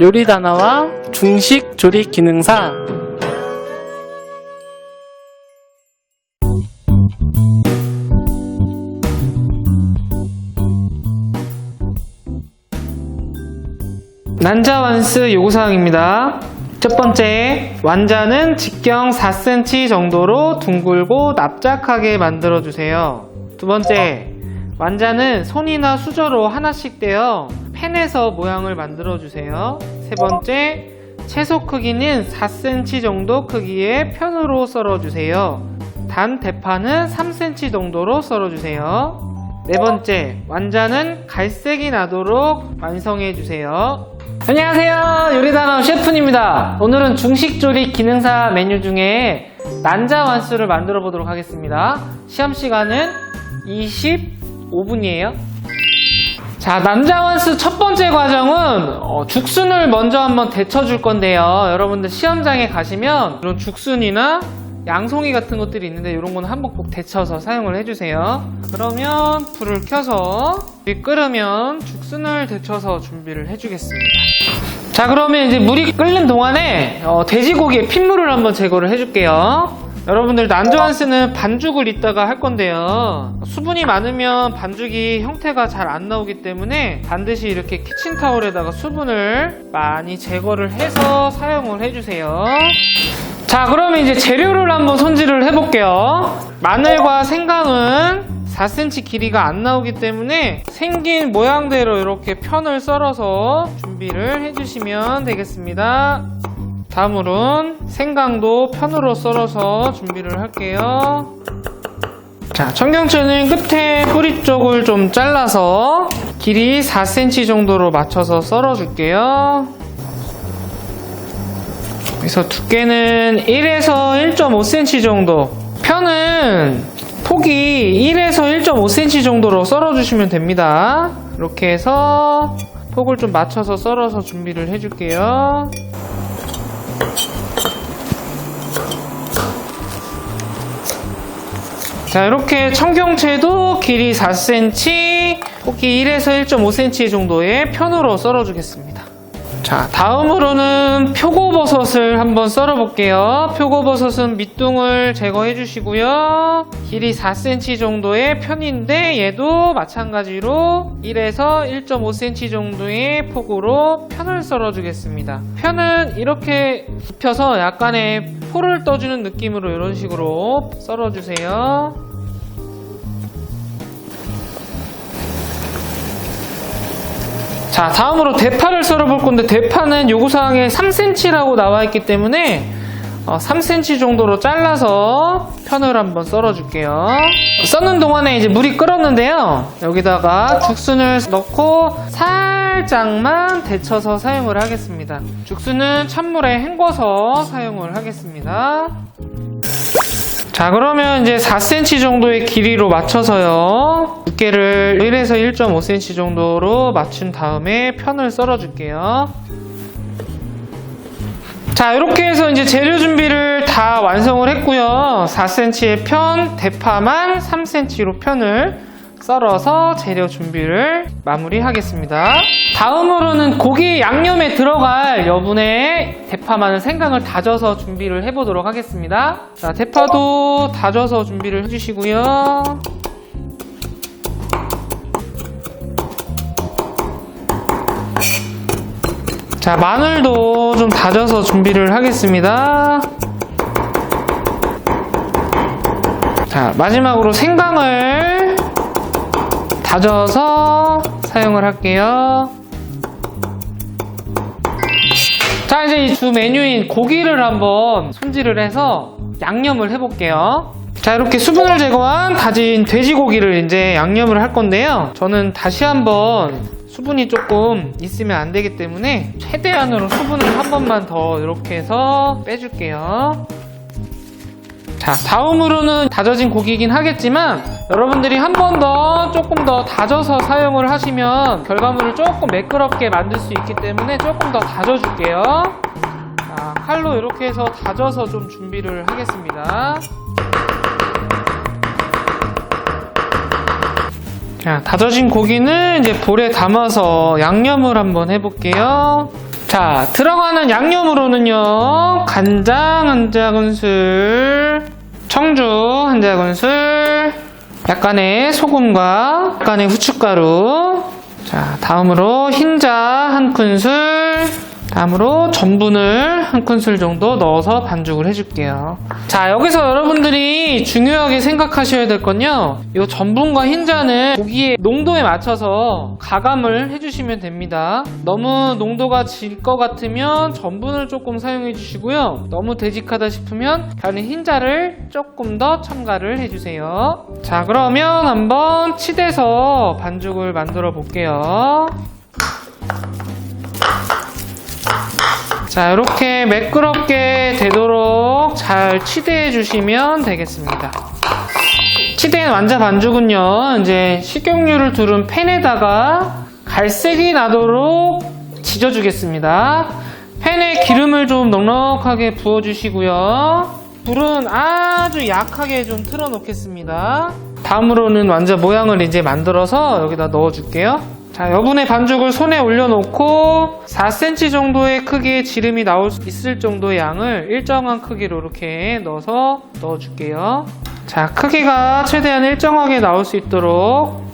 요리다나와 중식 조리 기능사. 난자완스 요구사항입니다. 첫 번째, 완자는 직경 4cm 정도로 둥글고 납작하게 만들어주세요. 두 번째, 완자는 손이나 수저로 하나씩 떼어 팬에서 모양을 만들어주세요. 세 번째, 채소 크기는 4cm 정도 크기의 편으로 썰어주세요. 단 대파는 3cm 정도로 썰어주세요. 네 번째, 완자는 갈색이 나도록 완성해주세요. 안녕하세요, 요리다나 셰프입니다. 오늘은 중식조리 기능사 메뉴 중에 난자완스를 만들어 보도록 하겠습니다. 시험시간은 25분이에요 자, 난자완스 첫 번째 과정은 죽순을 먼저 한번 데쳐줄 건데요. 여러분들 시험장에 가시면 이런 죽순이나 양송이 같은 것들이 있는데 이런 거는 한번 꼭 데쳐서 사용을 해주세요. 그러면 불을 켜서 물이 끓으면 죽순을 데쳐서 준비를 해주겠습니다. 자, 그러면 이제 물이 끓는 동안에 돼지고기의 핏물을 한번 제거를 해줄게요. 여러분들 난자완스는 반죽을 이따가 할 건데요. 수분이 많으면 반죽이 형태가 잘 안 나오기 때문에 반드시 이렇게 키친타올에다가 수분을 많이 제거를 해서 사용을 해주세요. 자, 그러면 이제 재료를 한번 손질을 해볼게요. 마늘과 생강은 4cm 길이가 안 나오기 때문에 생긴 모양대로 이렇게 편을 썰어서 준비를 해주시면 되겠습니다. 다음으로는 생강도 편으로 썰어서 준비를 할게요. 자, 청경채는 끝에 뿌리 쪽을 좀 잘라서 길이 4cm 정도로 맞춰서 썰어 줄게요. 그래서 두께는 1에서 1.5cm 정도, 편은 폭이 1에서 1.5cm 정도로 썰어 주시면 됩니다. 이렇게 해서 폭을 좀 맞춰서 썰어서 준비를 해줄게요. 자, 이렇게 청경채도 길이 4cm, 폭이 1에서 1.5cm 정도의 편으로 썰어 주겠습니다. 자, 다음으로는 표고버섯을 한번 썰어 볼게요. 표고버섯은 밑둥을 제거해 주시고요. 길이 4cm 정도의 편인데 얘도 마찬가지로 1에서 1.5cm 정도의 폭으로 편을 썰어 주겠습니다. 편은 이렇게 굽혀서 약간의 포를 떠주는 느낌으로 이런 식으로 썰어 주세요. 자, 다음으로 대파를 썰어 볼 건데 대파는 요구사항에 3cm라고 나와 있기 때문에 3cm 정도로 잘라서 편을 한번 썰어 줄게요. 썰는 동안에 이제 물이 끓었는데요. 여기다가 죽순을 넣고 살짝만 데쳐서 사용을 하겠습니다. 죽순은 찬물에 헹궈서 사용을 하겠습니다. 자, 그러면 이제 4cm 정도의 길이로 맞춰서요. 두께를 1에서 1.5cm 정도로 맞춘 다음에 편을 썰어 줄게요. 자, 이렇게 해서 이제 재료 준비를 다 완성을 했고요. 4cm의 편, 대파만 3cm로 편을 썰어서 재료 준비를 마무리하겠습니다. 다음으로는 고기 양념에 들어갈 여분의 대파, 마늘, 생강을 다져서 준비를 해보도록 하겠습니다. 자, 대파도 다져서 준비를 해주시고요. 자, 마늘도 좀 다져서 준비를 하겠습니다. 자, 마지막으로 생강을 다져서 사용을 할게요. 자, 이제 이 주 메뉴인 고기를 한번 손질을 해서 양념을 해볼게요. 자, 이렇게 수분을 제거한 다진 돼지고기를 이제 양념을 할 건데요. 저는 다시 한번 수분이 조금 있으면 안 되기 때문에 최대한으로 수분을 한 번만 더 이렇게 해서 빼줄게요. 자, 다음으로는 다져진 고기이긴 하겠지만 여러분들이 한 번 더 조금 더 다져서 사용을 하시면 결과물을 조금 매끄럽게 만들 수 있기 때문에 조금 더 다져줄게요. 자, 칼로 이렇게 해서 다져서 좀 준비를 하겠습니다. 자, 다져진 고기는 이제 볼에 담아서 양념을 한번 해볼게요. 자, 들어가는 양념으로는요, 간장 한 작은술, 청주 한 작은술, 약간의 소금과 약간의 후춧가루. 자, 다음으로 흰자 한 큰술, 다음으로 전분을 한 큰술 정도 넣어서 반죽을 해줄게요. 자, 여기서 여러분들이 중요하게 생각하셔야 될 건요, 이 전분과 흰자는 고기의 농도에 맞춰서 가감을 해주시면 됩니다. 너무 농도가 질 것 같으면 전분을 조금 사용해 주시고요, 너무 되직하다 싶으면 그냥 흰자를 조금 더 첨가를 해주세요. 자, 그러면 한번 치대서 반죽을 만들어 볼게요. 자, 이렇게 매끄럽게 되도록 잘 치대해 주시면 되겠습니다. 치대한 완자 반죽은요, 이제 식용유를 두른 팬에다가 갈색이 나도록 지져주겠습니다. 팬에 기름을 좀 넉넉하게 부어주시고요. 불은 아주 약하게 좀 틀어 놓겠습니다. 다음으로는 완자 모양을 이제 만들어서 여기다 넣어줄게요. 자, 여분의 반죽을 손에 올려놓고 4cm 정도의 크기의 지름이 나올 수 있을 정도의 양을 일정한 크기로 이렇게 넣어서 넣어줄게요. 자, 크기가 최대한 일정하게 나올 수 있도록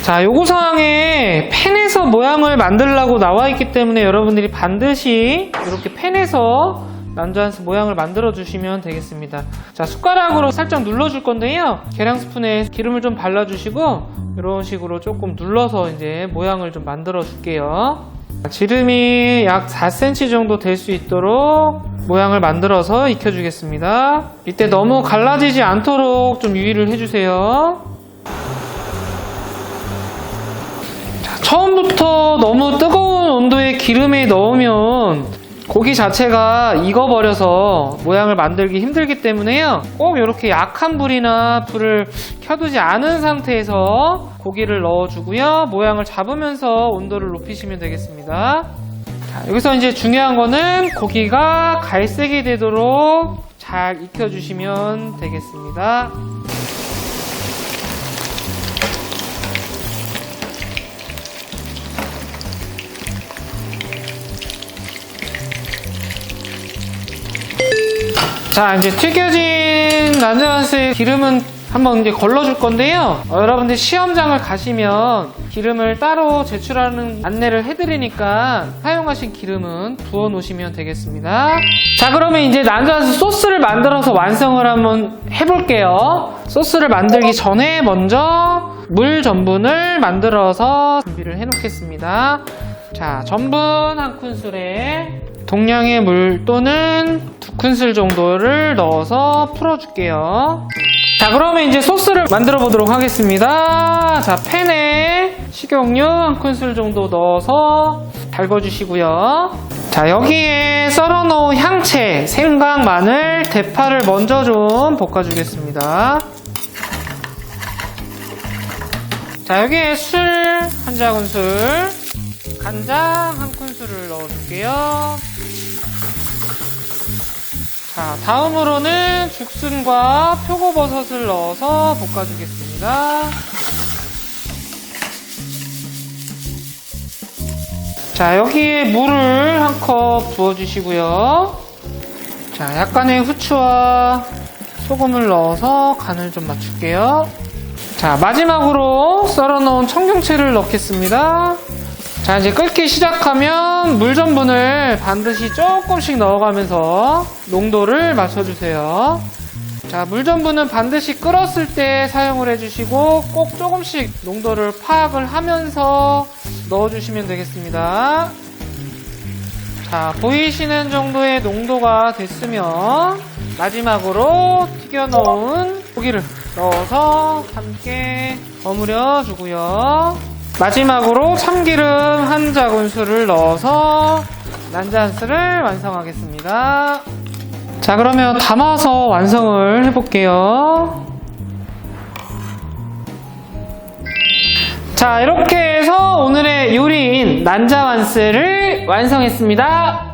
자, 요구사항에 팬에서 모양을 만들라고 나와 있기 때문에 여러분들이 반드시 이렇게 팬에서 난자한스 모양을 만들어 주시면 되겠습니다. 자, 숟가락으로 살짝 눌러줄 건데요, 계량 스푼에 기름을 좀 발라주시고 이런 식으로 조금 눌러서 이제 모양을 좀 만들어 줄게요. 지름이 약 4cm 정도 될 수 있도록 모양을 만들어서 익혀주겠습니다. 이때 너무 갈라지지 않도록 좀 유의를 해주세요. 자, 처음부터 너무 뜨거운 온도의 기름에 넣으면 고기 자체가 익어버려서 모양을 만들기 힘들기 때문에요, 꼭 이렇게 약한 불이나 불을 켜두지 않은 상태에서 고기를 넣어주고요, 모양을 잡으면서 온도를 높이시면 되겠습니다. 자, 여기서 이제 중요한 거는 고기가 갈색이 되도록 잘 익혀주시면 되겠습니다. 자, 이제 튀겨진 난자한스의 기름은 한번 이제 걸러줄 건데요, 여러분들 시험장을 가시면 기름을 따로 제출하는 안내를 해드리니까 사용하신 기름은 부어 놓으시면 되겠습니다. 자, 그러면 이제 난자한스 소스를 만들어서 완성을 한번 해볼게요. 소스를 만들기 전에 먼저 물 전분을 만들어서 준비를 해 놓겠습니다. 자, 전분 한 큰술에 동량의 물 또는 2큰술 정도를 넣어서 풀어줄게요. 자, 그러면 이제 소스를 만들어 보도록 하겠습니다. 자, 팬에 식용유 한 큰술 정도 넣어서 달궈주시고요. 자, 여기에 썰어 놓은 향채, 생강, 마늘, 대파를 먼저 좀 볶아주겠습니다. 자, 여기에 술 한 작은술, 간장 한 큰술을 넣어줄게요. 자, 다음으로는 죽순과 표고버섯을 넣어서 볶아주겠습니다. 자, 여기에 물을 한 컵 부어주시고요. 자, 약간의 후추와 소금을 넣어서 간을 좀 맞출게요. 자, 마지막으로 썰어놓은 청경채를 넣겠습니다. 자, 이제 끓기 시작하면 물 전분을 반드시 조금씩 넣어가면서 농도를 맞춰주세요. 자, 물 전분은 반드시 끓었을 때 사용을 해주시고 꼭 조금씩 농도를 파악을 하면서 넣어주시면 되겠습니다. 자, 보이시는 정도의 농도가 됐으면 마지막으로 튀겨놓은 고기를 넣어서 함께 버무려 주고요. 마지막으로 참기름 한 작은술을 넣어서 난자한스를 완성하겠습니다. 자, 그러면 담아서 완성을 해볼게요. 자, 이렇게 해서 오늘의 요리인 난자완스를 완성했습니다.